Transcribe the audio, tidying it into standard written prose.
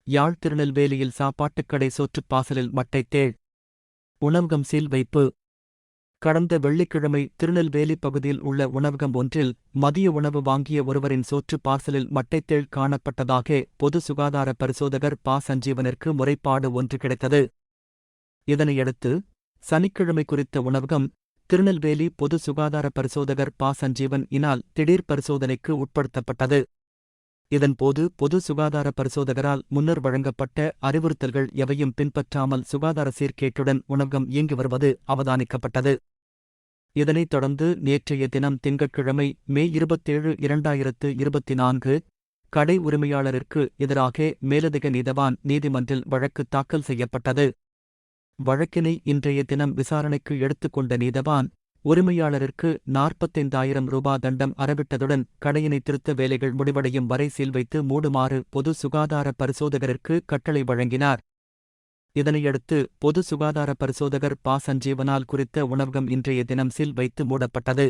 யாழ் திருநெல்வேலியில் சாப்பாட்டுக்கடை சோற்றுப் பாசலில் மட்டைத்தேள் உணவகம் சீல் வைப்பு. கடந்த வெள்ளிக்கிழமை திருநெல்வேலி பகுதியில் உள்ள உணவகம் ஒன்றில் மதிய உணவு வாங்கிய ஒருவரின் சோற்று பார்சலில் மட்டைத்தேள் காணப்பட்டதாக பொது சுகாதார பரிசோதகர் ப. சஞ்சீவனிற்கு முறைப்பாடு ஒன்று கிடைத்தது. இதனையடுத்து சனிக்கிழமை குறித்த உணவகம் திருநெல்வேலி பொது சுகாதார பரிசோதகர் ப. சஞ்சீவன் இனால் திடீர் பரிசோதனைக்கு உட்படுத்தப்பட்டது. இதன்போது பொது சுகாதார பரிசோதகரால் முன்னர் வழங்கப்பட்ட அறிவுறுத்தல்கள் எவையும் பின்பற்றாமல் சுகாதார சீர்கேட்டுடன் உணவகம் இயங்கி வருவது அவதானிக்கப்பட்டது. இதனைத் தொடர்ந்து நேற்றைய தினம் திங்கட்கிழமை மே 27, 2024 கடை உரிமையாளருக்கு எதிராக மேலதிக நீதவான் நீதிமன்றில் வழக்கு தாக்கல் செய்யப்பட்டது. வழக்கினை இன்றைய தினம் விசாரணைக்கு எடுத்துக்கொண்ட நீதவான் உரிமையாளருக்கு 45,000 ரூபா தண்டம் அறவிட்டதுடன் கடையினை திருத்த வேலைகள் முடிவடையும் வரை சீல் வைத்து மூடுமாறு பொது சுகாதார பரிசோதகருக்கு கட்டளை வழங்கினார். இதனையடுத்து பொது சுகாதார பரிசோதகர் ப. சஞ்சீவனால் குறித்த உணவகம் இன்றைய தினம் சீல் வைத்து மூடப்பட்டது.